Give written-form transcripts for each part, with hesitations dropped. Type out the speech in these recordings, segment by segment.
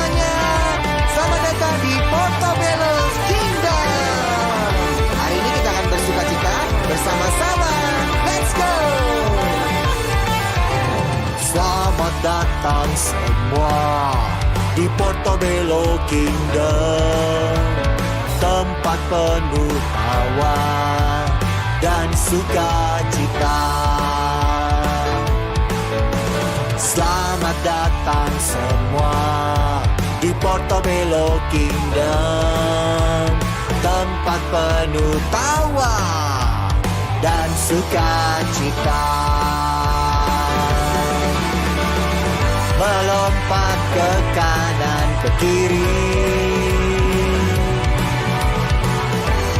semuanya. Selamat datang di Portobello Kingdom. Hari ini kita akan bersuka cita bersama-sama. Let's go. Selamat datang semua di Portobello Kingdom, tempat penuh tawa dan sukacita. Selamat datang semua di Portobello Kingdom, tempat penuh tawa dan sukacita. Melompat ke kanan ke kiri,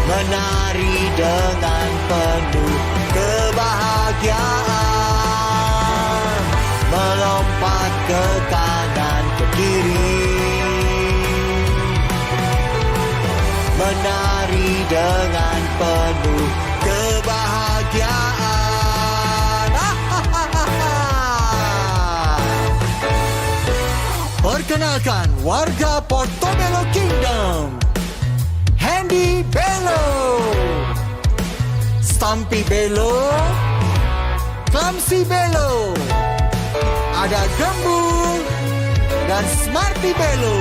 menari dengan penuh kebahagiaan. Melompat ke kanan ke kiri, menari dengan penuh kebahagiaan. Perkenalkan warga Portobello Kingdom, Handy Bello, Stumpy Bello, Clumsy Bello, ada Gembul dan Smarty Bello.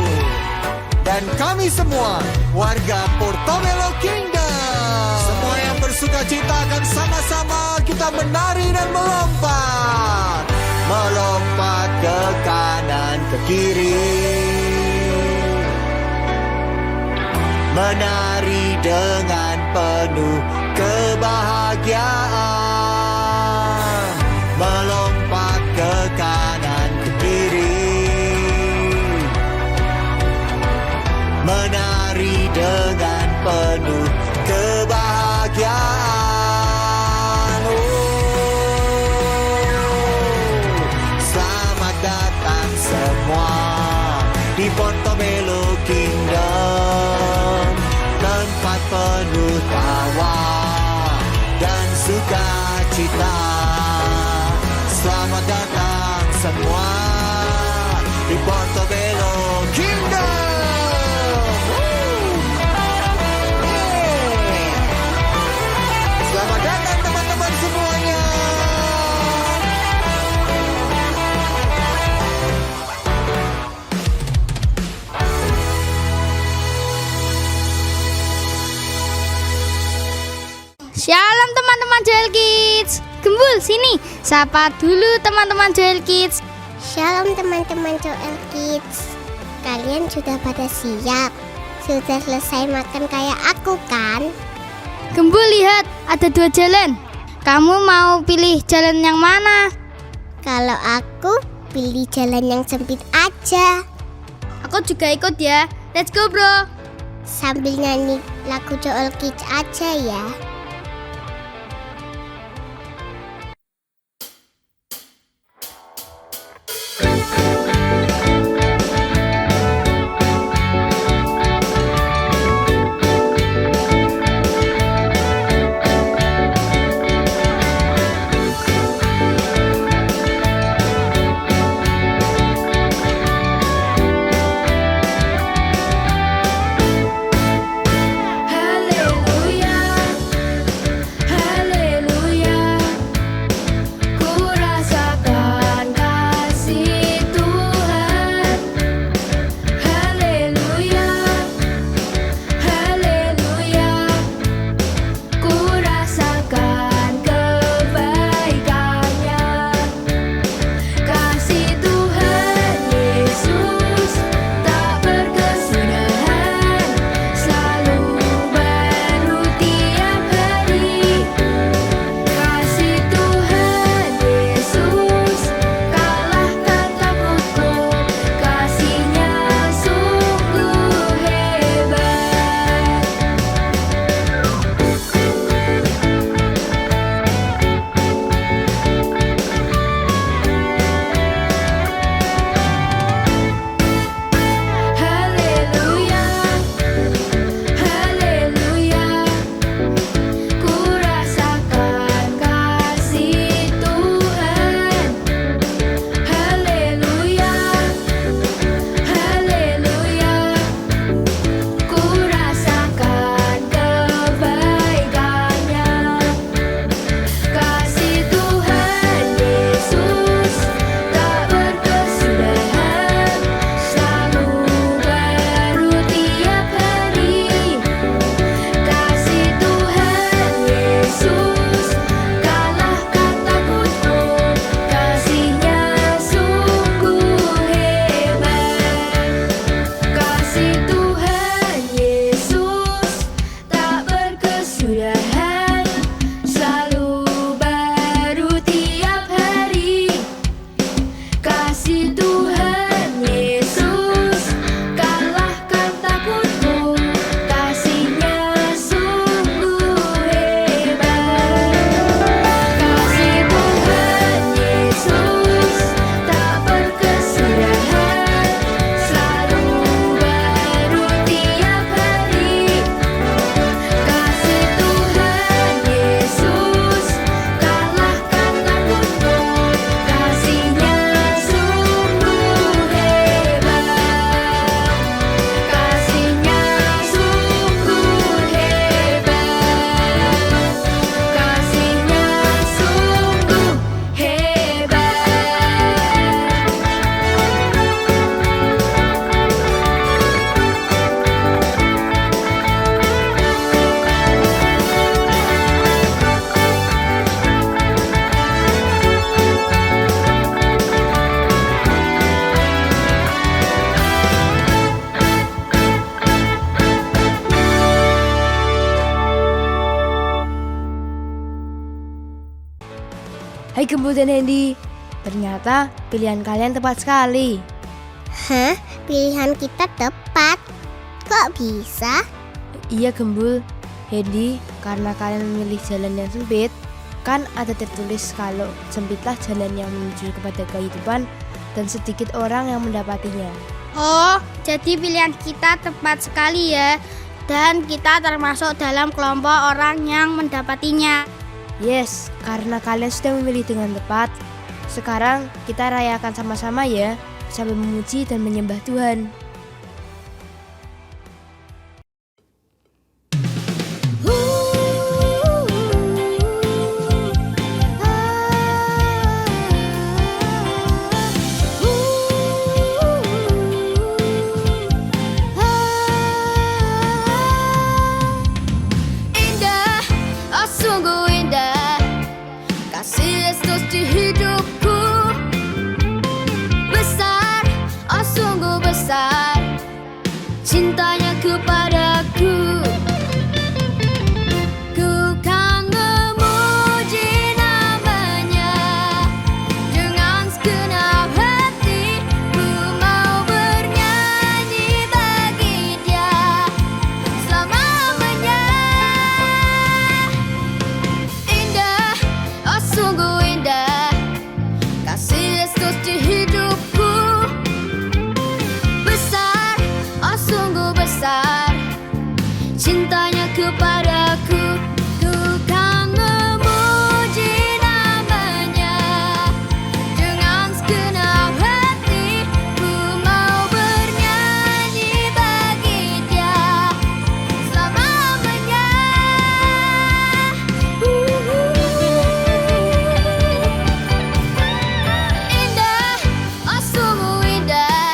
Dan kami semua warga Portobello Kingdom. Semua yang bersuka cita akan sama-sama kita menari dan melompat. Melompat ke kanan ke kiri, menari dengan penuh kebahagiaan. Melompat ke kanan ke kiri, menari dengan penuh kebahagiaan. Selamat datang semua di Portobello Kingdom, tempat penuh tawa dan sukacita. Selamat datang semua di Portobello Kingdom. Selamat datang teman-teman semuanya. Shalom teman-teman Joel Kids. Gembul sini, sapa dulu teman-teman Joel Kids. Shalom teman-teman Joel Kids. Kalian sudah pada siap? Sudah selesai makan kayak aku kan? Gembul lihat, ada 2 jalan. Kamu mau pilih jalan yang mana? Kalau aku pilih jalan yang sempit aja. Aku juga ikut ya. Let's go bro. Sambil nyanyi lagu Joel Kids aja ya. Ku rasakan kasih Tuhan. Hai Gembul dan Hendy. Ternyata pilihan kalian tepat sekali. Hah? Pilihan kita tepat? Kok bisa? Iya Gembul, Hendy, karena kalian memilih jalan yang sempit, kan ada tertulis kalau sempitlah jalan yang menuju kepada kehidupan dan sedikit orang yang mendapatinya. Oh, jadi pilihan kita tepat sekali ya. Dan kita termasuk dalam kelompok orang yang mendapatinya. Yes, karena kalian sudah memilih dengan tepat. Sekarang kita rayakan sama-sama ya, sambil memuji dan menyembah Tuhan. Indah, oh sungguh indah, kasih Yesus di hidupku. Besar, oh sungguh besar, cintanya kepadaku. Ku kan memuji namanya dengan segenap hati. Ku mau bernyanyi bagi Dia selamanya. Indah, oh sungguh indah, kasih Yesus di hidupku. Besar, oh sungguh besar, cintanya kepadaku. Ku kan memuji namanya dengan segenap hati. Ku mau bernyanyi bagi Dia selamanya. Indah, oh sungguh indah,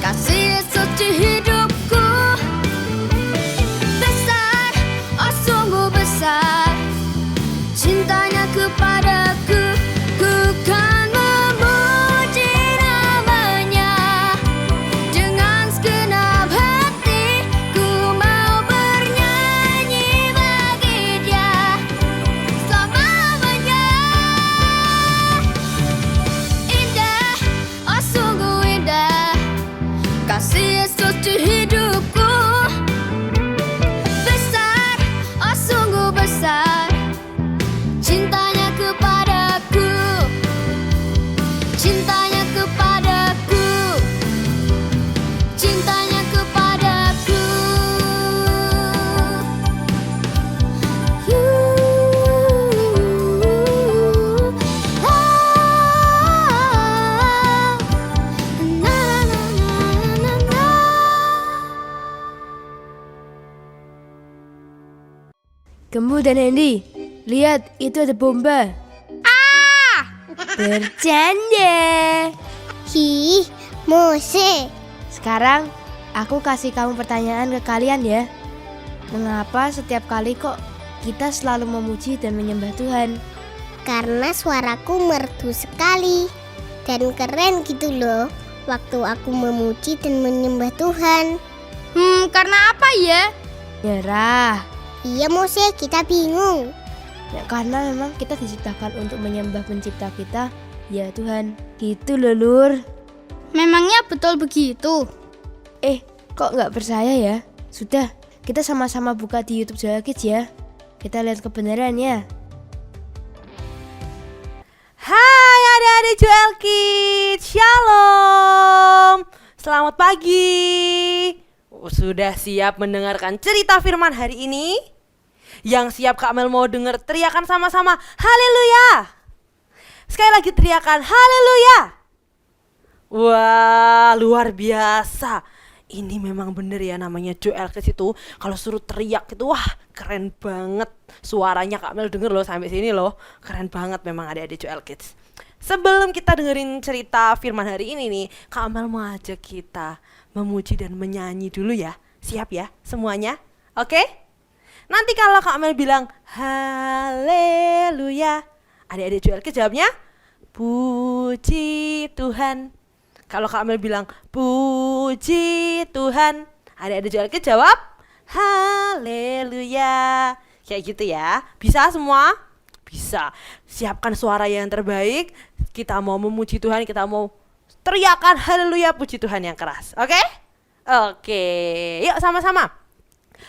kasih Yesus di hidupku. Besar, oh sungguh besar, cintanya kepadaku. Ku kan memuji namanya dengan segenap hati. Ku mau bernyanyi bagi Dia selamanya. Indah, oh sungguh indah, kasih Yesus di hidupku. Besar, oh sungguh besar, cintanya kepadaku. Cintanya kepadaku. Cintanya kepadaku. Gembul dan Hendy, lihat itu ada bomba. Bercanda. Hi, Mose. Sekarang aku kasih kamu pertanyaan ke kalian ya. Mengapa setiap kali kok kita selalu memuji dan menyembah Tuhan? Karena suaraku merdu sekali dan keren gitu loh waktu aku memuji dan menyembah Tuhan. Karena apa ya? Nyerah. Iya Mose, kita bingung. Ya, karena memang kita diciptakan untuk menyembah pencipta kita, ya Tuhan. Gitu loh Lur. Memangnya betul begitu? Kok nggak percaya ya? Sudah, kita sama-sama buka di YouTube Joel Kids ya. Kita lihat kebenarannya. Hai adik-adik Joel Kids, Shalom. Selamat pagi. Sudah siap mendengarkan cerita firman hari ini? Yang siap Kak Mel mau dengar teriakan sama-sama haleluya. Sekali lagi teriakan haleluya. Wah, luar biasa. Ini memang bener ya, namanya Joel Kids itu kalau suruh teriak itu wah keren banget. Suaranya Kak Mel denger loh sampai sini loh. Keren banget memang adik-adik Joel Kids. Sebelum kita dengerin cerita firman hari ini nih, Kak Mel mau ajak kita memuji dan menyanyi dulu ya. Siap ya semuanya? Oke? Nanti kalau Kak Mel bilang haleluya, adik-adik Joel Kids jawabnya puji Tuhan. Kalau Kak Mel bilang puji Tuhan, adik-adik Joel Kids jawab haleluya. Kayak gitu ya. Bisa semua? Bisa. Siapkan suara yang terbaik. Kita mau memuji Tuhan, kita mau teriakan haleluya puji Tuhan yang keras. Oke? Oke. Yuk sama-sama.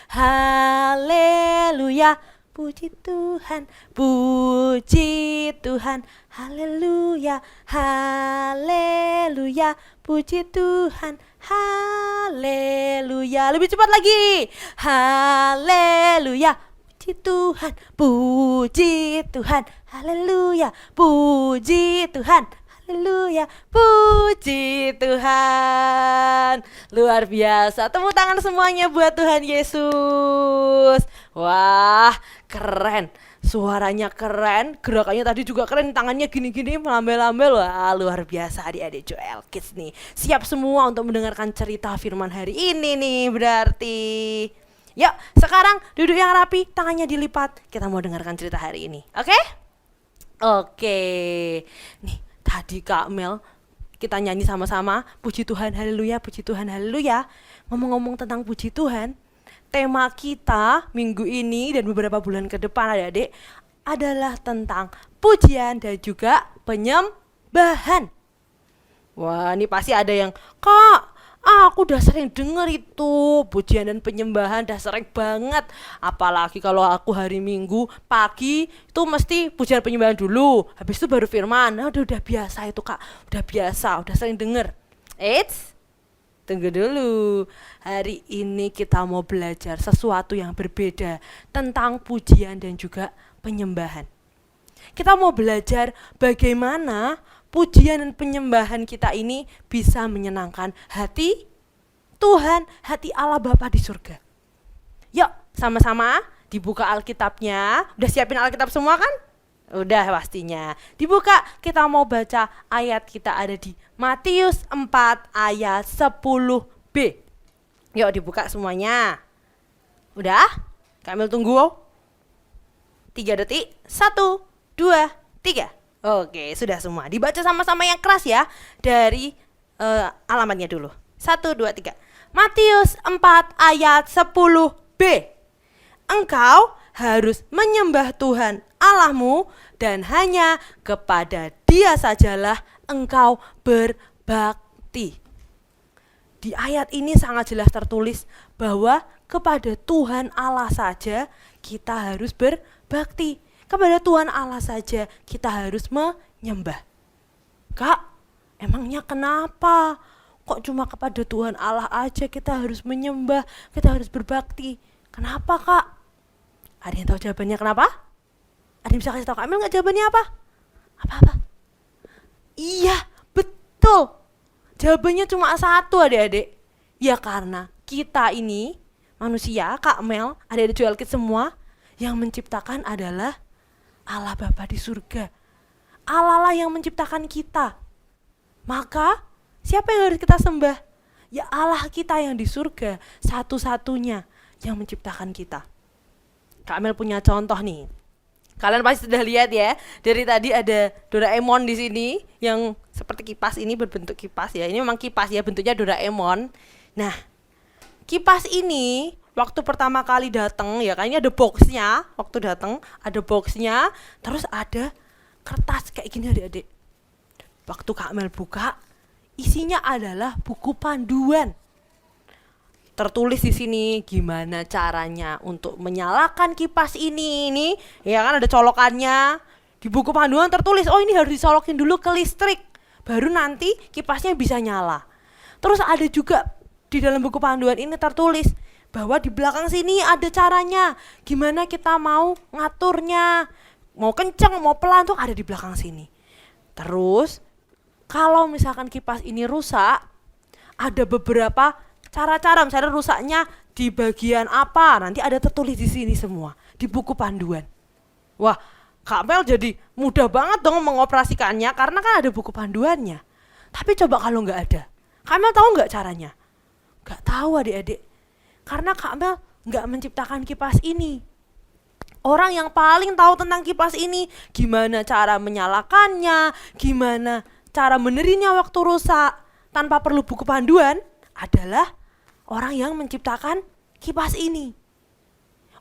Haleluya puji Tuhan, puji Tuhan. Haleluya, haleluya puji Tuhan. Haleluya. Lebih cepat lagi. Haleluya puji Tuhan, puji Tuhan. Haleluya, puji Tuhan. Haleluya, puji Tuhan. Luar biasa. Tepuk tangan semuanya buat Tuhan Yesus. Wah, keren. Suaranya keren, gerakannya tadi juga keren, tangannya gini-gini melambel-lambel. Wah, luar biasa adik-adik Joel Kids nih. Siap semua untuk mendengarkan cerita firman hari ini nih berarti. Yuk, sekarang duduk yang rapi, tangannya dilipat. Kita mau dengarkan cerita hari ini. Oke? Oke. Nih, tadi Kak Mel kita nyanyi sama-sama, puji Tuhan haleluya, puji Tuhan haleluya. Ngomong-ngomong tentang puji Tuhan, tema kita minggu ini dan beberapa bulan ke depan adik-adik adalah tentang pujian dan juga penyembahan. Wah, ini pasti ada yang, Kak, aku udah sering denger itu pujian dan penyembahan, udah sering banget. Apalagi kalau aku hari Minggu pagi itu mesti pujian penyembahan dulu, habis itu baru firman. Nah, udah biasa itu Kak, udah biasa, udah sering denger. Eits, tunggu dulu. Hari ini kita mau belajar sesuatu yang berbeda tentang pujian dan juga penyembahan. Kita mau belajar bagaimana pujian dan penyembahan kita ini bisa menyenangkan hati Tuhan, hati Allah Bapa di surga. Yuk, sama-sama dibuka Alkitabnya. Udah siapin Alkitab semua kan? Udah pastinya. Dibuka, kita mau baca ayat, kita ada di Matius 4 ayat 10b. Yuk dibuka semuanya. Udah? Kami tunggu 3 detik. 1, 2, 3. Oke, sudah semua. Dibaca sama-sama yang keras ya. Dari alamatnya dulu. 1, 2, 3. Matius 4 ayat 10b. Engkau harus menyembah Tuhan Allahmu dan hanya kepada Dia sajalah engkau berbakti. Di ayat ini sangat jelas tertulis bahwa kepada Tuhan Allah saja kita harus berbakti. Kepada Tuhan Allah saja kita harus menyembah. Kak, emangnya kenapa? Kok cuma kepada Tuhan Allah aja kita harus menyembah, kita harus berbakti? Kenapa Kak? Ada yang tahu jawabannya kenapa? Ada yang bisa kasih tahu Kak Amel nggak jawabannya apa? Apa-apa? Iya, betul. Jawabannya cuma satu adik-adik. Ya karena kita ini manusia, Kak Mel, adik-adik Joel Kids semua, yang menciptakan adalah Allah Bapa di surga. Allah lah yang menciptakan kita. Maka siapa yang harus kita sembah? Ya Allah kita yang di surga, satu-satunya yang menciptakan kita. Kak Mel punya contoh nih. Kalian pasti sudah lihat ya. Dari tadi ada Doraemon di sini yang seperti kipas, ini berbentuk kipas ya. Ini memang kipas ya, bentuknya Doraemon. Nah, kipas ini waktu pertama kali datang ya, kan ini ada boxnya. Waktu datang ada boxnya, terus ada kertas kayak gini adik-adik. Waktu Kak Mel buka, isinya adalah buku panduan. Tertulis di sini gimana caranya untuk menyalakan kipas ini ya kan, ada colokannya. Di buku panduan tertulis, oh ini harus disolokin dulu ke listrik, baru nanti kipasnya bisa nyala. Terus ada juga di dalam buku panduan ini tertulis bahwa di belakang sini ada caranya, gimana kita mau ngaturnya, mau kenceng mau pelan tuh ada di belakang sini. Terus kalau misalkan kipas ini rusak, ada beberapa cara-cara, misalnya rusaknya di bagian apa, nanti ada tertulis di sini semua di buku panduan. Wah, Kak Mel jadi mudah banget dong mengoperasikannya karena kan ada buku panduannya. Tapi coba kalau nggak ada, Kak Mel tahu nggak caranya? Nggak tahu adik-adik, karena Kak Mel nggak menciptakan kipas ini. Orang yang paling tahu tentang kipas ini, gimana cara menyalakannya, gimana cara benerinnya waktu rusak tanpa perlu buku panduan, adalah orang yang menciptakan kipas ini.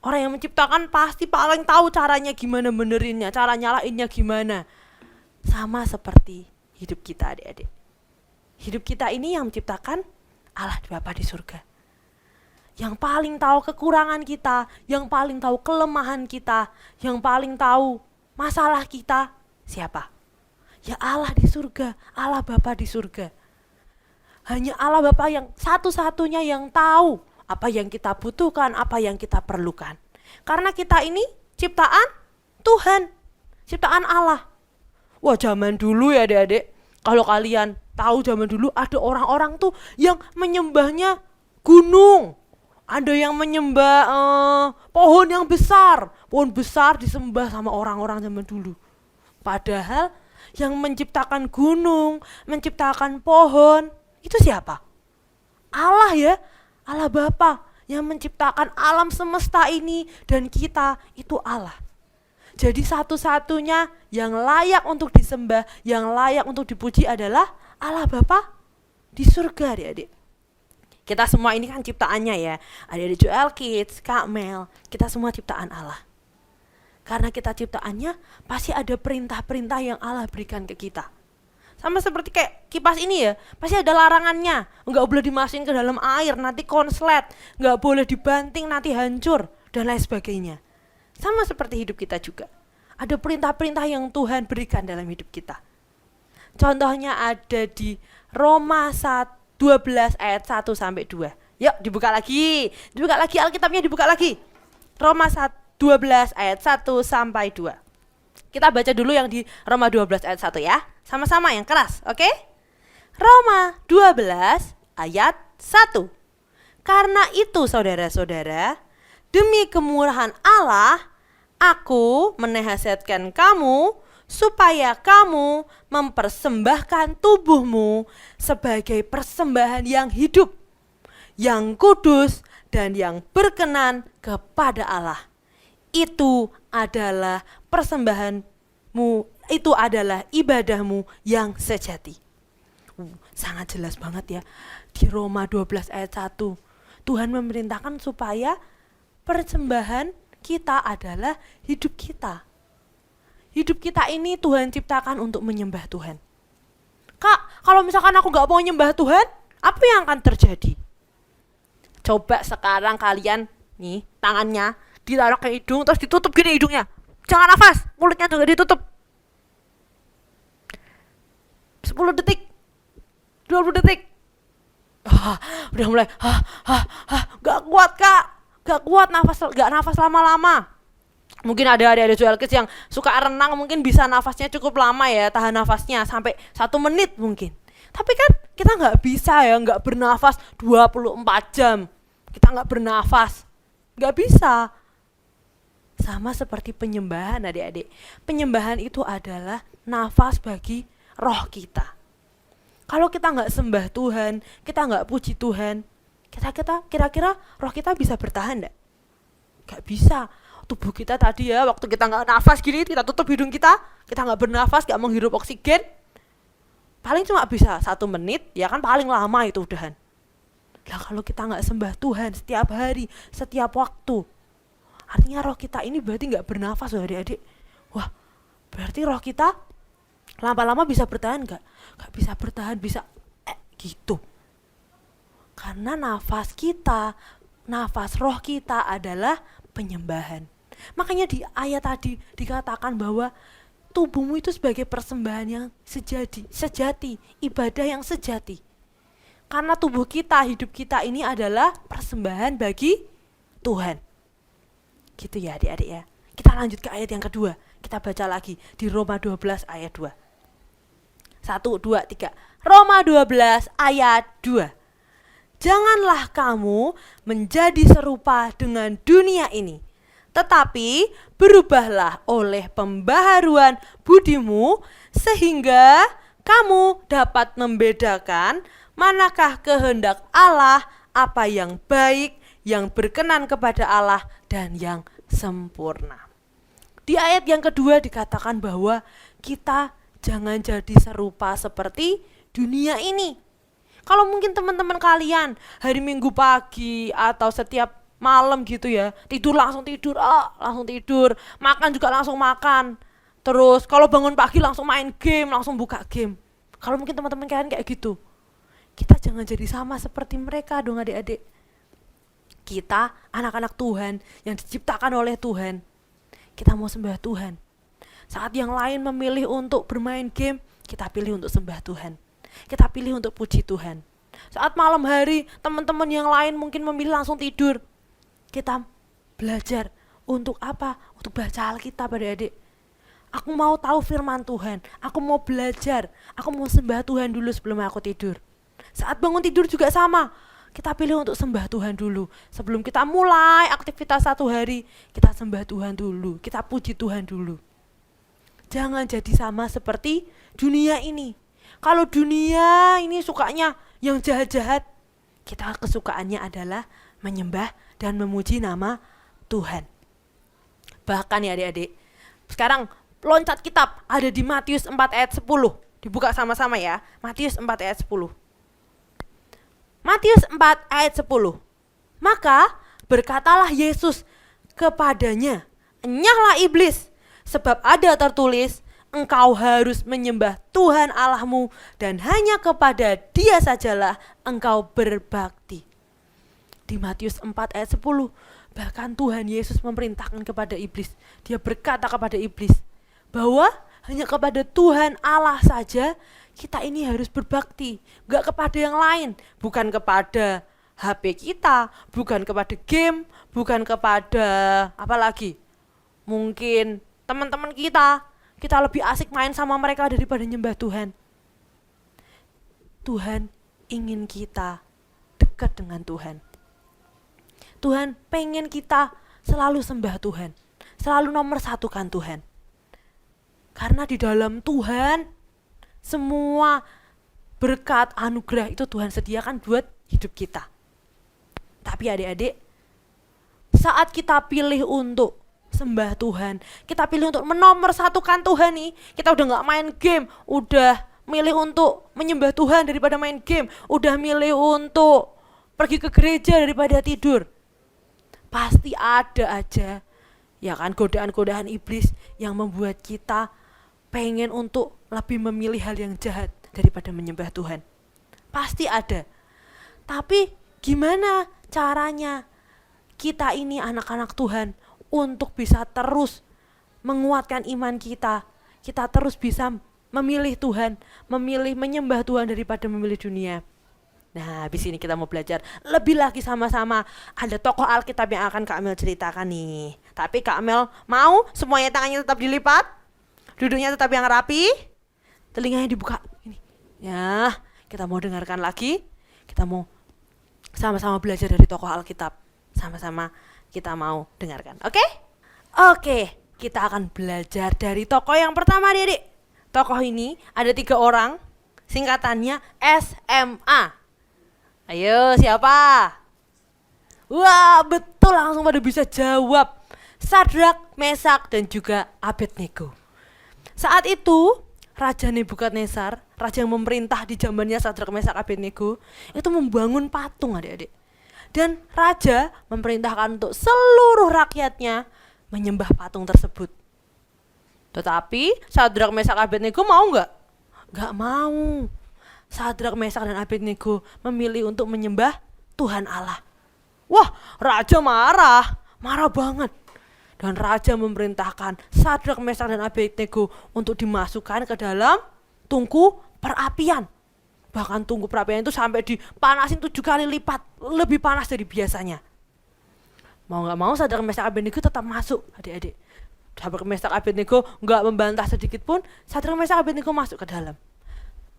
Orang yang menciptakan pasti paling tahu caranya gimana benerinnya, cara nyalainnya gimana. Sama seperti hidup kita adik-adik. Hidup kita ini yang menciptakan Allah Bapa di surga. Yang paling tahu kekurangan kita, yang paling tahu kelemahan kita, yang paling tahu masalah kita, siapa? Ya Allah di surga, Allah Bapa di surga. Hanya Allah Bapa yang satu-satunya yang tahu apa yang kita butuhkan, apa yang kita perlukan. Karena kita ini ciptaan Tuhan, ciptaan Allah. Wah, zaman dulu ya adik-adik, kalau kalian tahu zaman dulu ada orang-orang tuh yang menyembahnya gunung. Ada yang menyembah pohon yang besar. Pohon besar disembah sama orang-orang zaman dulu. Padahal yang menciptakan gunung, menciptakan pohon, itu siapa? Allah ya. Allah Bapa yang menciptakan alam semesta ini dan kita itu Allah. Jadi satu-satunya yang layak untuk disembah, yang layak untuk dipuji adalah Allah Bapa di surga adik-adik. Kita semua ini kan ciptaannya ya. Ada Joel Kids, Kak Mel, kita semua ciptaan Allah. Karena kita ciptaannya pasti ada perintah-perintah yang Allah berikan ke kita. Sama seperti kayak kipas ini ya, pasti ada larangannya. Nggak boleh dimasukin ke dalam air, nanti konslet. Nggak boleh dibanting, nanti hancur. Dan lain sebagainya. Sama seperti hidup kita juga. Ada perintah-perintah yang Tuhan berikan dalam hidup kita. Contohnya ada di Roma 12 ayat 1 sampai 2. Yuk dibuka lagi. Dibuka lagi Alkitabnya, dibuka lagi. Roma 12 ayat 1 sampai 2. Kita baca dulu yang di Roma 12 ayat 1 ya. Sama-sama yang keras, oke? Roma 12 ayat 1. Karena itu saudara-saudara, demi kemurahan Allah, aku menasihatkan kamu supaya kamu mempersembahkan tubuhmu sebagai persembahan yang hidup, yang kudus dan yang berkenan kepada Allah. Itu adalah persembahanmu, itu adalah ibadahmu yang sejati. Sangat jelas banget ya. Di Roma 12 ayat 1, Tuhan memerintahkan supaya persembahan kita adalah hidup kita. Hidup kita ini Tuhan ciptakan untuk menyembah Tuhan. Kak, kalau misalkan aku gak mau nyembah Tuhan, apa yang akan terjadi? Coba sekarang kalian, nih tangannya ditaruh ke hidung, terus ditutup gini hidungnya. Jangan nafas, mulutnya juga ditutup. 10 detik, 20 detik. Udah mulai, gak kuat kak, gak kuat gak nafas lama-lama. Mungkin ada Joel Kids yang suka renang, mungkin bisa nafasnya cukup lama ya, tahan nafasnya sampai 1 menit mungkin. Tapi kan kita gak bisa ya, gak bernafas 24 jam. Kita gak bernafas, gak bisa. Sama seperti penyembahan adik-adik. Penyembahan itu adalah nafas bagi roh kita. Kalau kita nggak sembah Tuhan, kita nggak puji Tuhan, kira-kira roh kita bisa bertahan nggak? Nggak bisa. Tubuh kita tadi ya, waktu kita nggak nafas gini, kita tutup hidung kita nggak bernafas, nggak menghirup oksigen, paling cuma bisa 1 menit, ya kan paling lama itu udahan. Lah kalau kita nggak sembah Tuhan setiap hari, setiap waktu, artinya roh kita ini berarti nggak bernafas loh adik-adik. Wah, berarti roh kita lama-lama bisa bertahan nggak? Nggak bisa bertahan, bisa gitu. Karena nafas kita, nafas roh kita adalah penyembahan. Makanya di ayat tadi dikatakan bahwa tubuhmu itu sebagai persembahan yang sejati, ibadah yang sejati. Karena tubuh kita, hidup kita ini adalah persembahan bagi Tuhan. Gitu ya adik-adik ya. Kita lanjut ke ayat yang kedua. Kita baca lagi di Roma 12 ayat 2. 1, 2, 3. Roma 12 ayat 2. Janganlah kamu menjadi serupa dengan dunia ini, tetapi berubahlah oleh pembaharuan budimu sehingga kamu dapat membedakan manakah kehendak Allah, apa yang baik, yang berkenan kepada Allah, dan yang sempurna. Di ayat yang kedua dikatakan bahwa kita jangan jadi serupa seperti dunia ini. Kalau mungkin teman-teman kalian hari Minggu pagi atau setiap malam gitu ya, tidur, langsung tidur, makan juga langsung makan. Terus kalau bangun pagi langsung main game, langsung buka game. Kalau mungkin teman-teman kalian kayak gitu, kita jangan jadi sama seperti mereka dong adik-adik. Kita anak-anak Tuhan yang diciptakan oleh Tuhan. Kita mau sembah Tuhan. Saat yang lain memilih untuk bermain game, kita pilih untuk sembah Tuhan. Kita pilih untuk puji Tuhan. Saat malam hari, teman-teman yang lain mungkin memilih langsung tidur. Kita belajar untuk apa? Untuk baca Alkitab adik-adik. Aku mau tahu firman Tuhan, aku mau belajar, aku mau sembah Tuhan dulu sebelum aku tidur. Saat bangun tidur juga sama, kita pilih untuk sembah Tuhan dulu. Sebelum kita mulai aktivitas satu hari, kita sembah Tuhan dulu, kita puji Tuhan dulu. Jangan jadi sama seperti dunia ini. Kalau dunia ini sukanya yang jahat-jahat, kita kesukaannya adalah menyembah dan memuji nama Tuhan. Bahkan ya adik-adik, sekarang loncat kitab ada di Matius 4 ayat 10. Dibuka sama-sama ya. Matius 4 ayat 10. Matius 4 ayat 10. Maka berkatalah Yesus kepadanya, "Enyahlah iblis, sebab ada tertulis, engkau harus menyembah Tuhan Allahmu dan hanya kepada Dia sajalah engkau berbakti." Di Matius 4 ayat 10, bahkan Tuhan Yesus memerintahkan kepada iblis. Dia berkata kepada iblis bahwa hanya kepada Tuhan Allah saja kita ini harus berbakti, gak kepada yang lain, bukan kepada HP kita, bukan kepada game, bukan kepada apa lagi, mungkin teman-teman kita lebih asik main sama mereka daripada nyembah Tuhan. Tuhan ingin kita dekat dengan Tuhan. Tuhan pengen kita selalu sembah Tuhan, selalu nomor satukan Tuhan. Karena di dalam Tuhan, semua berkat anugerah itu Tuhan sediakan buat hidup kita. Tapi adik-adik, saat kita pilih untuk sembah Tuhan, kita pilih untuk menomorsatukan Tuhan nih, kita udah gak main game, udah milih untuk menyembah Tuhan daripada main game, udah milih untuk pergi ke gereja daripada tidur. Pasti ada aja, ya kan, godaan-godaan iblis yang membuat kita pengen untuk lebih memilih hal yang jahat daripada menyembah Tuhan. Pasti ada. Tapi gimana caranya kita ini anak-anak Tuhan untuk bisa terus menguatkan iman kita. Kita terus bisa memilih Tuhan, memilih menyembah Tuhan daripada memilih dunia. Nah, habis ini kita mau belajar lebih lagi sama-sama. Ada tokoh Alkitab yang akan Kak Amel ceritakan nih. Tapi Kak Amel mau semuanya tangannya tetap dilipat, duduknya tetap yang rapi, telinganya dibuka. Ini. Ya, kita mau dengarkan lagi. Kita mau sama-sama belajar dari tokoh Alkitab. Sama-sama kita mau dengarkan. Oke? Oke, kita akan belajar dari tokoh yang pertama, Adik. Tokoh ini ada 3 orang, singkatannya SMA. Ayo, siapa? Wah, betul, langsung pada bisa jawab. Sadrak, Mesak, dan juga Abednego. Saat itu, Raja Nebukadnezar, raja yang memerintah di zamannya Sadrak, Mesak, Abednego, itu membangun patung, adik-adik. Dan raja memerintahkan untuk seluruh rakyatnya menyembah patung tersebut. Tetapi Sadrak, Mesak, Abednego mau nggak? Nggak mau. Sadrak, Mesak, dan Abednego memilih untuk menyembah Tuhan Allah. Wah, raja marah banget. Dan raja memerintahkan Sadrak, Mesak, dan Abednego untuk dimasukkan ke dalam tungku perapian. Bahkan tungku perapian itu sampai dipanasin 7 kali lipat, lebih panas dari biasanya. Mau gak mau Sadrak, Mesak, Abednego tetap masuk, adik-adik. Sadrak, Mesak, Abednego gak membantah sedikit pun. Sadrak, Mesak, Abednego masuk ke dalam.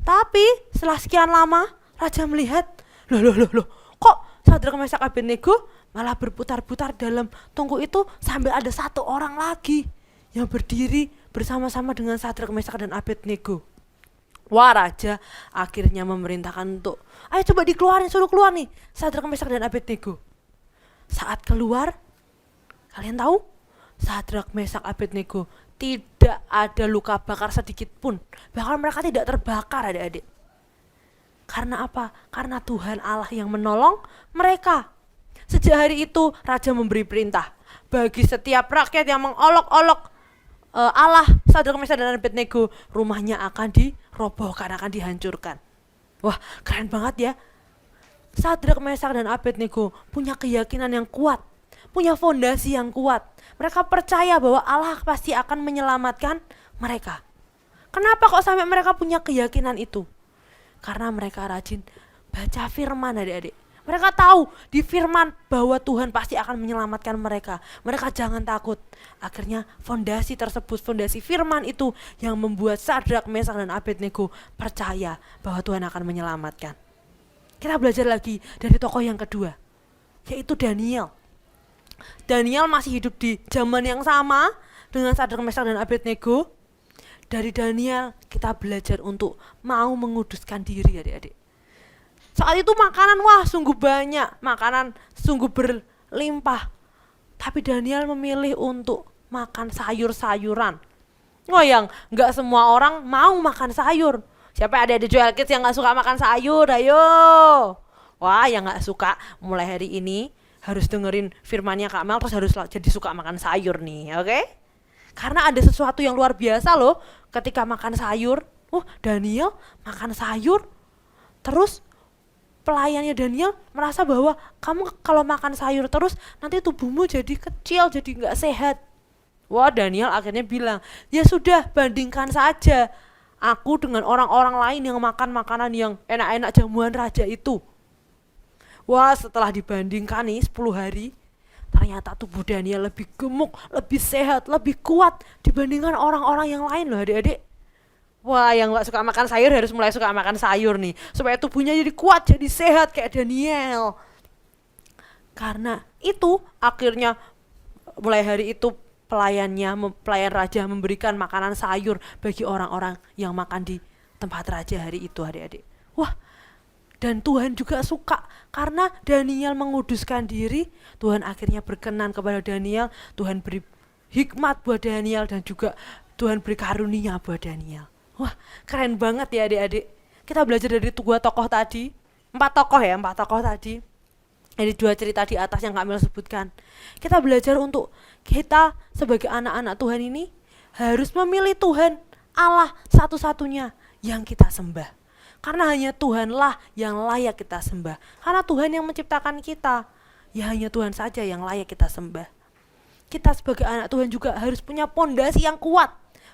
Tapi setelah sekian lama, raja melihat, loh, kok Sadrak, Mesak, Abednego malah berputar-putar dalam tungku itu sambil ada 1 orang lagi yang berdiri bersama-sama dengan Sadrak, Mesak, dan Abednego. Wah, raja akhirnya memerintahkan untuk, ayo coba dikeluarin, suruh keluar nih Sadrak, Mesak, dan Abednego. Saat keluar, kalian tahu? Sadrak, Mesak, Abednego tidak ada luka bakar sedikit pun. Bahkan mereka tidak terbakar, adik-adik. Karena apa? Karena Tuhan Allah yang menolong mereka. Sejak hari itu raja memberi perintah bagi setiap rakyat yang mengolok-olok Allah Sadrak, Mesak dan Abednego, rumahnya akan dirobohkan, akan dihancurkan. Wah, keren banget ya. Sadrak, Mesak dan Abednego punya keyakinan yang kuat, punya fondasi yang kuat. Mereka percaya bahwa Allah pasti akan menyelamatkan mereka. Kenapa kok sampai mereka punya keyakinan itu? Karena mereka rajin baca firman, adik-adik. Mereka tahu di firman bahwa Tuhan pasti akan menyelamatkan mereka. Mereka jangan takut. Akhirnya fondasi tersebut, fondasi firman itu yang membuat Sadrak, Mesak dan Abednego percaya bahwa Tuhan akan menyelamatkan. Kita belajar lagi dari tokoh yang kedua, yaitu Daniel. Daniel masih hidup di zaman yang sama dengan Sadrak, Mesak dan Abednego. Dari Daniel kita belajar untuk mau menguduskan diri, adik-adik. Saat itu makanan sungguh banyak, makanan sungguh berlimpah. Tapi Daniel memilih untuk makan sayur-sayuran. Yang gak semua orang mau makan sayur. Siapa ada di Joel Kids yang gak suka makan sayur? Ayo. Wah, yang gak suka mulai hari ini harus dengerin firmannya Kak Mel, terus harus jadi suka makan sayur nih, oke? Karena ada sesuatu yang luar biasa loh ketika makan sayur. Daniel makan sayur, terus pelayannya Daniel merasa bahwa kamu kalau makan sayur terus nanti tubuhmu jadi kecil, jadi gak sehat. Wah, Daniel akhirnya bilang, ya sudah, bandingkan saja aku dengan orang-orang lain yang makan makanan yang enak-enak jamuan raja itu. Wah, setelah dibandingkan nih 10 hari, ternyata tubuh Daniel lebih gemuk, lebih sehat, lebih kuat dibandingkan orang-orang yang lain loh, adik-adik. Wah, yang gak suka makan sayur harus mulai suka makan sayur nih, supaya tubuhnya jadi kuat, jadi sehat kayak Daniel. Karena itu akhirnya mulai hari itu pelayan raja memberikan makanan sayur bagi orang-orang yang makan di tempat raja hari itu, adik-adik. Wah, dan Tuhan juga suka karena Daniel menguduskan diri. Tuhan akhirnya berkenan kepada Daniel. Tuhan beri hikmat buat Daniel dan juga Tuhan beri karunia buat Daniel. Wah, keren banget ya adik-adik. Kita belajar dari 2 tokoh tadi, 4 tokoh tadi. Dari 2 cerita di atas yang kami sebutkan. Kita belajar untuk kita sebagai anak-anak Tuhan ini harus memilih Tuhan Allah satu-satunya yang kita sembah. Karena hanya Tuhanlah yang layak kita sembah. Karena Tuhan yang menciptakan kita. Ya hanya Tuhan saja yang layak kita sembah. Kita sebagai anak Tuhan juga harus punya pondasi yang kuat.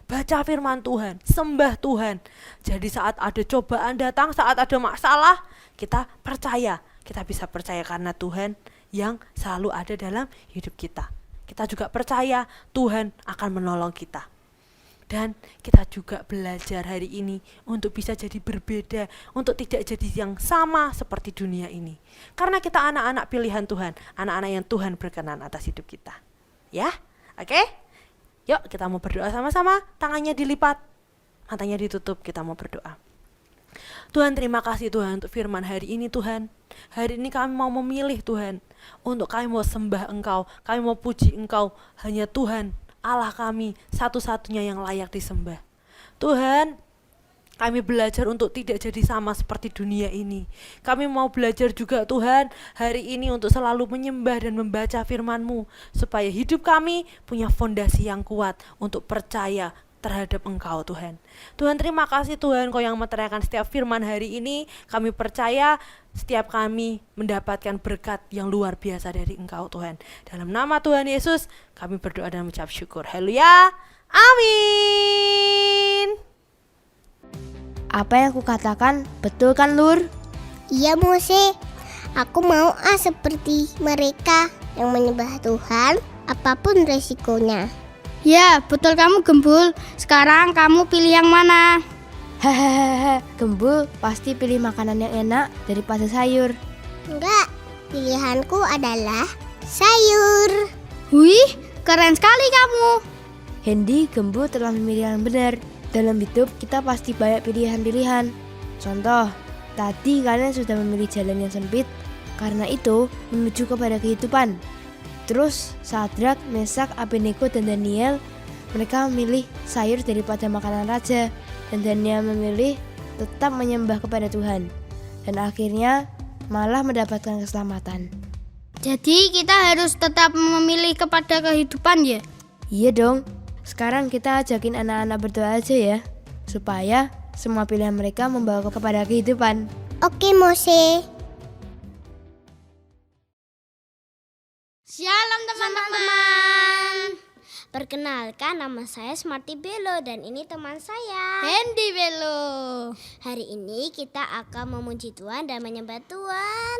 Baca firman Tuhan, sembah Tuhan. Jadi saat ada cobaan datang, saat ada masalah, kita percaya. Kita bisa percaya karena Tuhan yang selalu ada dalam hidup kita. Kita juga percaya Tuhan akan menolong kita. Dan kita juga belajar hari ini untuk bisa jadi berbeda, untuk tidak jadi yang sama seperti dunia ini. Karena kita anak-anak pilihan Tuhan, anak-anak yang Tuhan berkenan atas hidup kita. Ya, oke? Yuk kita mau berdoa sama-sama, tangannya dilipat, matanya ditutup, kita mau berdoa. Tuhan, terima kasih Tuhan untuk firman hari ini Tuhan. Hari ini kami mau memilih Tuhan, untuk kami mau sembah Engkau, kami mau puji Engkau, hanya Tuhan Allah kami satu-satunya yang layak disembah. Tuhan, kami belajar untuk tidak jadi sama seperti dunia ini. Kami mau belajar juga Tuhan hari ini untuk selalu menyembah dan membaca firman-Mu, supaya hidup kami punya fondasi yang kuat untuk percaya terhadap Engkau Tuhan. Tuhan, terima kasih Tuhan, Kau yang menerangkan setiap firman hari ini. Kami percaya setiap kami mendapatkan berkat yang luar biasa dari Engkau Tuhan. Dalam nama Tuhan Yesus kami berdoa dan mengucap syukur. Haleluya, amin. Apa yang aku katakan betul kan, Lur? Iya, Mose. Aku mau seperti mereka yang menyembah Tuhan apapun resikonya. Ya, betul kamu Gembul. Sekarang kamu pilih yang mana? Hahaha, Gembul pasti pilih makanan yang enak daripada sayur. Enggak, pilihanku adalah sayur. Wih, keren sekali kamu. Hendy, Gembul telah memilih yang benar. Dalam hidup kita pasti banyak pilihan-pilihan. Contoh, tadi kalian sudah memilih jalan yang sempit, karena itu menuju kepada kehidupan. Terus Sadrak, Mesak, Abednego dan Daniel, mereka memilih sayur daripada makanan raja. Dan Daniel memilih tetap menyembah kepada Tuhan. Dan akhirnya malah mendapatkan keselamatan. Jadi kita harus tetap memilih kepada kehidupan ya. Iya dong. Sekarang kita ajakin anak-anak berdoa aja ya, supaya semua pilihan mereka membawa kepada kehidupan. Oke, Mose. Shalom teman-teman. Perkenalkan, nama saya Smarty Bello dan ini teman saya. Hendy Bello. Hari ini kita akan memuji Tuhan dan menyembah Tuhan.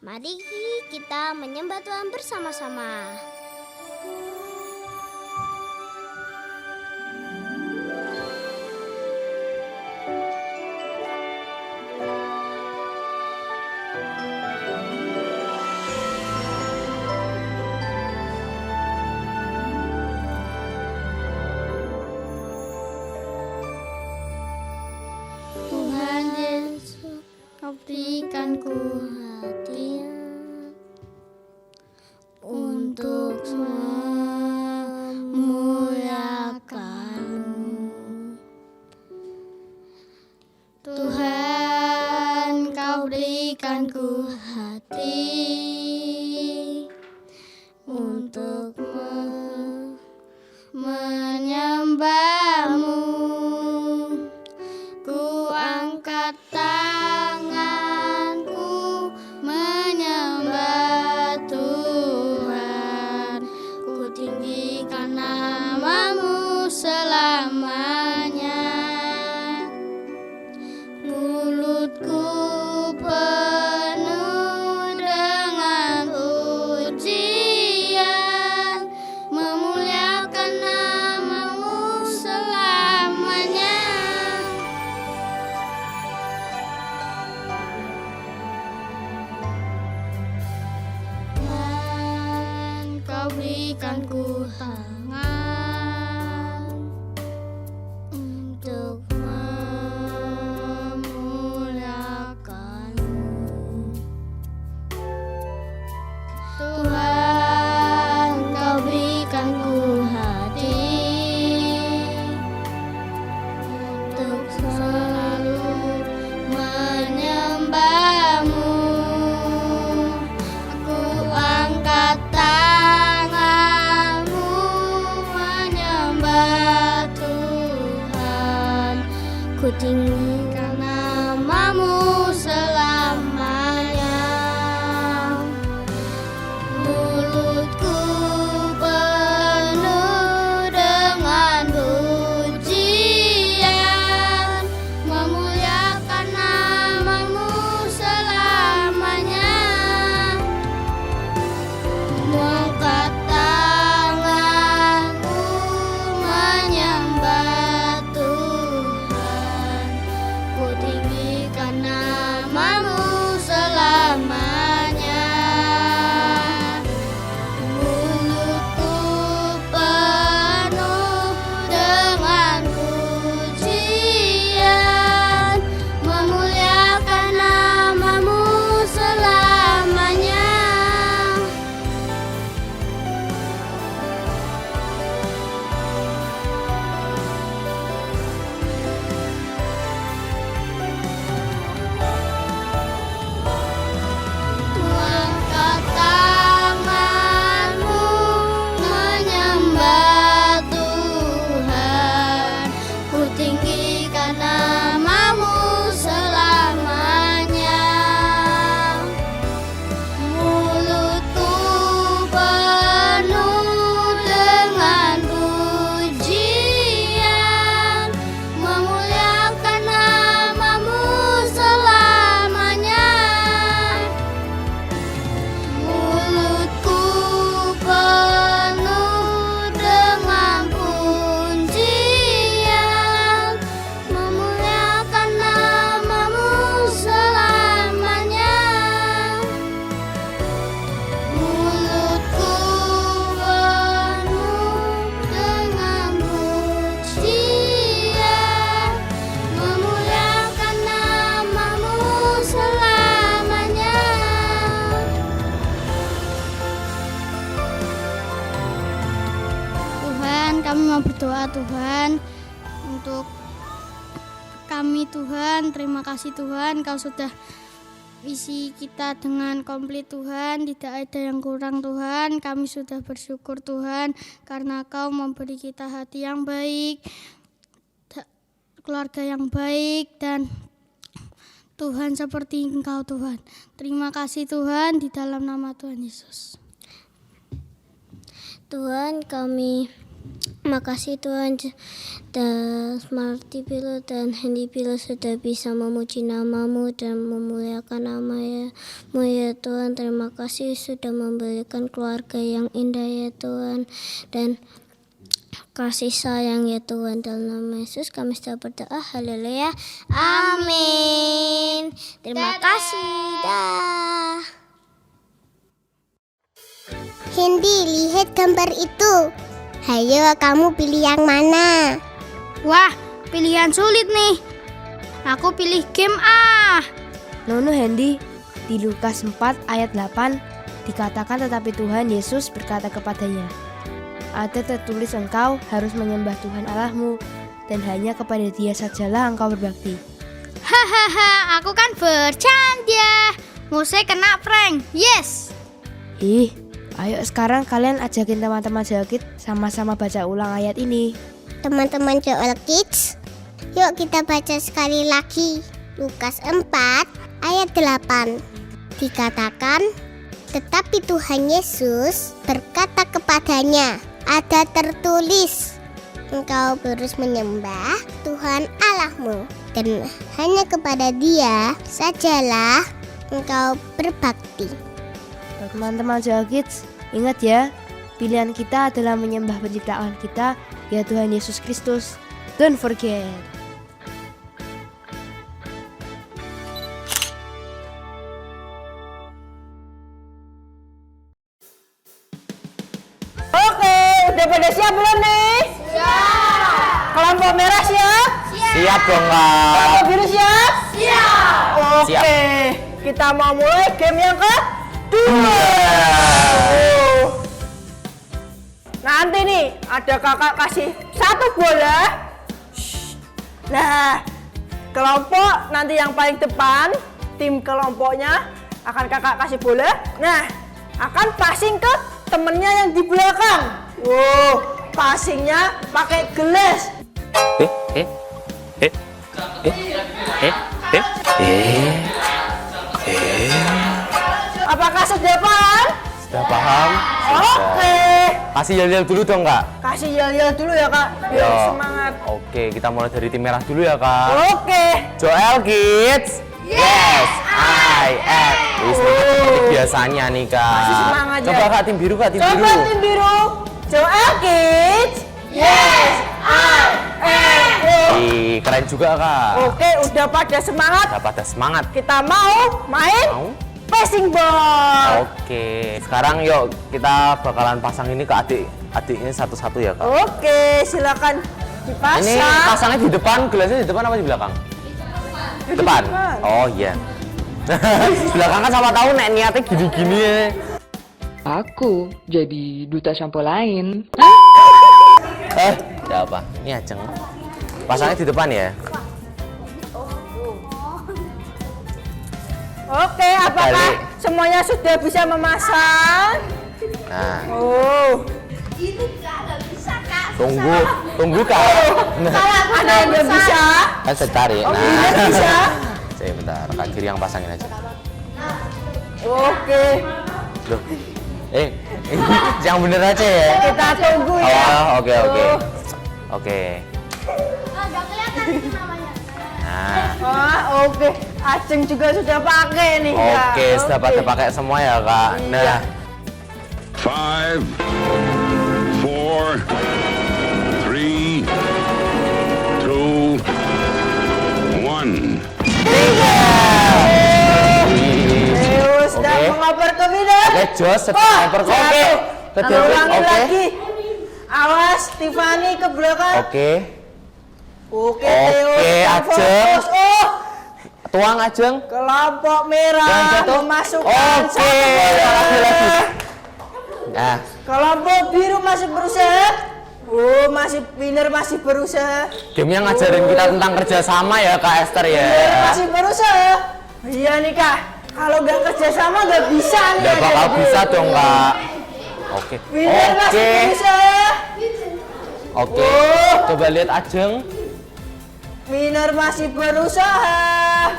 Mari kita menyembah Tuhan bersama-sama. Tuhan Yesus, Kau berikan ku hati untuk memuliakan-Mu. Tuhan, Kau berikan ku hati untuk menyembah-Mu. Ku angkat tanganku menyembah Tuhan. Ku tinggikan nama-Mu selamanya. Mulutku penuh dengan pujian, memuliakan nama-Mu selamanya. Dan Kau berikan ku tangan untuk memuliakan-Mu. Tuhan, Kau berikan ku hati untuk selalu menyembah-Mu. Aku angkat tanganmu menyembah Tuhan. Ku tinggikan nama-Mu selamanya. Mulutku penuh dengan pujian, memuliakan nama-Mu selamanya. Mengangkat tanganku menyembah Tuhan. Ku tinggikan nama-Mu selamanya. Mulutku penuh dengan pujian, memuliakan nama-Mu selamanya. Angkat tanganmu menyembah Tuhan. Ku tinggikan nama-Mu selamanya. Mulutku penuh dengan pujian, memuliakan nama-Mu selamanya. Mulutku penuh dengan pujian, memuliakan nama-Mu selamanya. Mulutku penuh dengan pujian, memuliakan nama-Mu selamanya. Tuhan, kami mau berdoa Tuhan untuk kami Tuhan. Terima kasih Tuhan, Kau sudah isi kita dengan komplit Tuhan, tidak ada yang kurang Tuhan. Kami sudah bersyukur Tuhan karena Kau memberi kita hati yang baik, keluarga yang baik, dan Tuhan seperti Engkau Tuhan. Terima kasih Tuhan, di dalam nama Tuhan Yesus. Tuhan, kami makasih Tuhan, dan Smarty Pillow dan Handy Pillow sudah bisa memuji nama-Mu dan memuliakan nama-Mu ya Tuhan. Terima kasih sudah memberikan keluarga yang indah ya Tuhan, dan kasih sayang ya Tuhan. Dalam nama Yesus kami sudah berdoa, haleluya, amin. Terima kasih, dah. Handy, lihat gambar itu. Hayo, kamu pilih yang mana? Wah, pilihan sulit nih. Aku pilih game A. Nono Handy, di Lukas 4 ayat 8 dikatakan tetapi Tuhan Yesus berkata kepadanya, ada tertulis engkau harus menyembah Tuhan Allahmu dan hanya kepada Dia sajalah engkau berbakti. Hahaha, aku kan bercanda. Musik kena prank. Yes. Ih, ayo sekarang kalian ajakin teman-teman Joel sama-sama baca ulang ayat ini. Teman-teman Joel Kids, yuk kita baca sekali lagi. Lukas 4 ayat 8 dikatakan, tetapi Tuhan Yesus berkata kepadanya, ada tertulis, engkau harus menyembah Tuhan Allahmu dan hanya kepada Dia sajalah engkau berbakti. Teman-teman Joel Kids, ingat ya, pilihan kita adalah menyembah penciptaan kita, ya Tuhan Yesus Kristus. Don't forget. Oke, udah pada siap belum nih? Siap. Kelompok merah siap? Siap dong, Kak. Kelompok biru siap? Siap. Oke, Siap. kita mau mulai game yang kedua. Nanti nih ada kakak kasih satu bola. Nah, kelompok nanti yang paling depan, tim kelompoknya akan kakak kasih bola. Nah, akan passing ke temennya yang di belakang. Wow, passingnya pakai gelas. Apakah sudah paham? Sudah paham? Oke. Kasih yel-yel dulu dong, Kak. Kasih yel-yel dulu ya, Kak. Biar Yo. semangat. Oke, kita mulai dari tim merah dulu ya, Kak. Oke. Joel Kids. Yes, I am. Wih, seperti biasanya nih, Kak. Masih semangat ya. Coba Kak, tim biru, Kak, tim biru. Coba tim biru. Joel Kids. Yes, I am. Ih, keren juga, Kak. Oke, udah pada semangat. Udah pada semangat. Kita mau main Mau? passing ball. Oke, sekarang yuk kita bakalan pasang ini ke adik-adiknya satu-satu ya, Kak. Oke, silakan dipasang. Ini pasangnya di depan, gelasnya di depan apa di belakang? Depan. Oh iya. Belakang kan sama tahu nek niatnya gini-gini ya. Aku jadi duta sampo lain. Ya apa? Ini Ajeng. Pasangnya di depan ya. Oke, apakah Balik. semuanya sudah bisa memasang? Nah, Oh, tunggu Kak. ada yang belum bisa? Kan sebentar ya. Oh, belum bisa? Saya bentar, Kak Kiri yang pasangin aja. Oke, Loh. Yang bener aja ya. kita tunggu ya. Oh, oke. Oke. Nah, Wah, oke. Ajeng juga sudah pakai nih, Kak. oke, sudah pada pakai semua ya, Kak. Iya. Nah, 5, 4, 3, 2, 1. Sudah Oke. mengoper ke bidang. Oke, Jos, Oh, oper oke. jatuh. Ke Kita David, ulangi oke. lagi. Awas, Tiffany ke belakang. Oke. Oke, Oke, Theo, kita Ajeng. fokus. Oh, Tuang Ajeng. kelompok merah Jangan jatuh. memasukkan Oke, satu bola. lagi. Nah, Kelompok biru masih berusaha. Oh, masih winner masih berusaha. game yang ngajarin kita tentang kerjasama ya, Kak Esther ya. Winner masih berusaha. Iya nih, Kak. Kalau nggak kerja sama nggak bisa nih. Nggak bakal bisa dong Kak. Oke. Oke. Oke. Coba lihat Ajeng. Winner masih berusaha.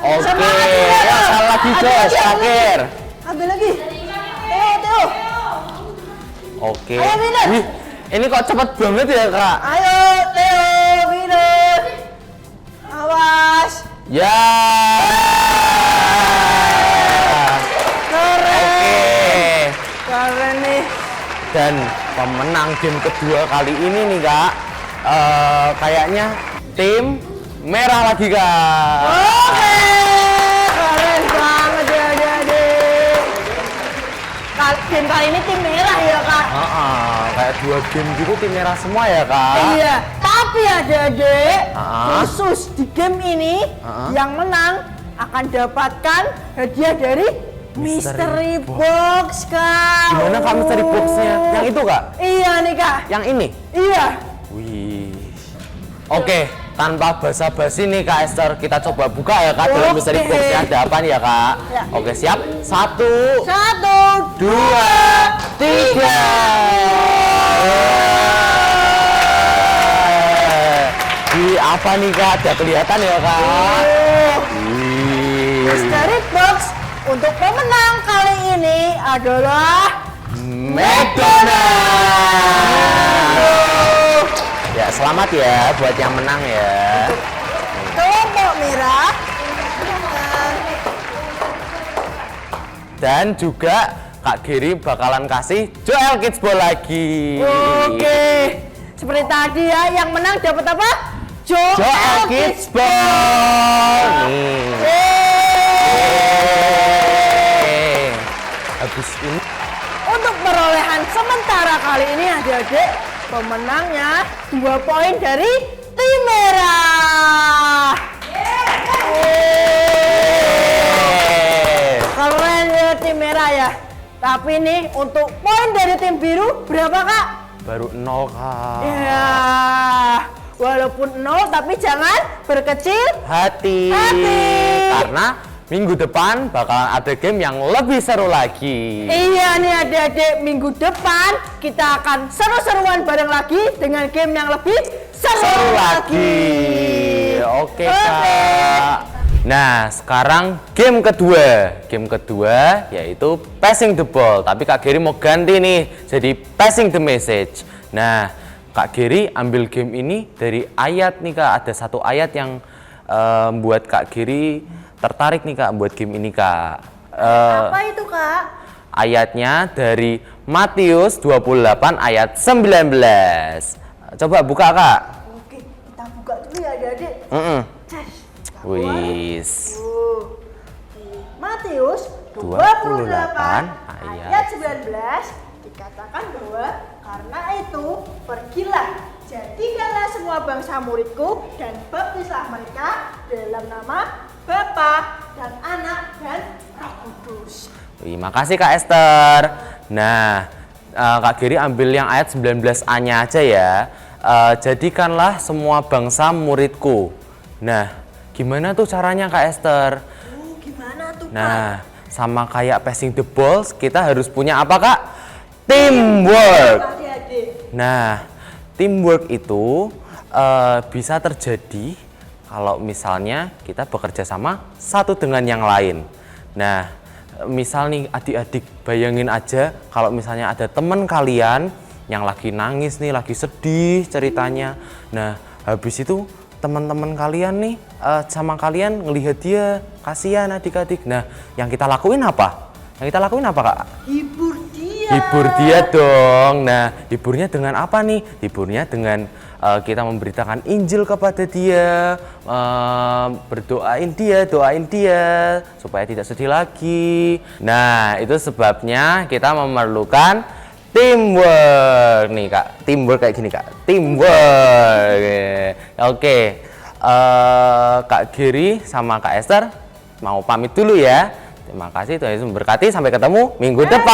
Oke. Semangat, Ya, salah lagi Jos, terakhir. Ambil lagi. Teo. Oke. Ayo, Winner. Wih, ini kok cepet banget ya Kak? Ayo Teo, winner. Awas. Ya. Keren. Oke. Keren nih. Dan pemenang game kedua kali ini nih Kak, kayaknya tim merah lagi Kak. Oke. Keren banget ya adik-adik. Game kali ini tim merah ya Kak. Kayak 2 game gitu tim merah semua ya Kak. Iya, tapi adik-adik, Ah. khusus di game ini yang menang akan dapatkan hadiah dari Mystery Box, Kak. Gimana Kak mystery box-nya? Yang itu Kak? Iya nih Kak. Yang ini? Iya. Wih. Oke, tanpa basa-basi nih Kak Esther, kita coba buka ya Kak dalam mystery Oke. box-nya ada apa nih ya Kak? Ya. Oke, siap? 1, 1, 2, 3. Di apa nih Kak? Ada kelihatan ya Kak? Wih. Mystery Box untuk pemenang kali ini adalah McDonald's. Ya, selamat ya buat yang menang ya. kelompok merah. Dan juga Kak Giri bakalan kasih Joel Kids Ball lagi. Oke. Seperti tadi ya, yang menang dapat apa? Joel Kids Ball. Nih. Yeay. Habis ini Untuk perolehan sementara kali ini adik-adik, pemenangnya 2 poin dari tim merah. Keren ya tim merah ya. Tapi nih untuk poin dari tim biru berapa Kak? baru 0 Kak. Ya, walaupun 0 tapi jangan berkecil. Hati. Hati. Karena minggu depan bakalan ada game yang lebih seru lagi. Iya nih adik-adik, minggu depan kita akan seru-seruan bareng lagi dengan game yang lebih seru lagi. Oke Kak. Nah, sekarang game kedua. Game kedua yaitu passing the ball. Tapi Kak Giri mau ganti nih jadi passing the message. Nah, Kak Giri ambil game ini dari ayat nih Kak. Ada satu ayat yang buat Kak Giri tertarik nih Kak buat game ini Kak. Apa itu Kak? Ayatnya dari Matius 28 ayat 19. Coba buka Kak. Oke, kita buka dulu ya adik-adik. Wis. Matius 28 ayat 19 dikatakan bahwa karena itu pergilah, jadikanlah semua bangsa muridku dan baptislah mereka dalam nama Bapa dan Anak dan Roh Kudus. Wih, makasih Kak Esther. Nah, Kak Giri ambil yang ayat 19a-nya aja ya. Jadikanlah semua bangsa muridku. Nah, gimana tuh caranya Kak Esther? Gimana tuh Pak? Nah, sama kayak passing the balls, kita harus punya apa Kak? Teamwork. Adik-adik. Nah, teamwork itu bisa terjadi kalau misalnya kita bekerja sama satu dengan yang lain. Nah, misal nih adik-adik bayangin aja kalau misalnya ada teman kalian yang lagi nangis nih, lagi sedih ceritanya. Nah, habis itu teman-teman kalian nih sama kalian ngelihat dia, kasihan adik-adik. Nah, yang kita lakuin apa? Yang kita lakuin apa Kak? Hibur dia. Hibur dia dong. Nah, hiburnya dengan apa nih? Hiburnya dengan kita memberitakan Injil kepada dia, doain dia supaya tidak sedih lagi. Nah, itu sebabnya kita memerlukan teamwork nih Kak. Teamwork kayak gini Kak. Teamwork. Oke. Kak Giri sama Kak Esther mau pamit dulu ya. Terima kasih, Tuhan Yesus memberkati. Sampai ketemu minggu depan.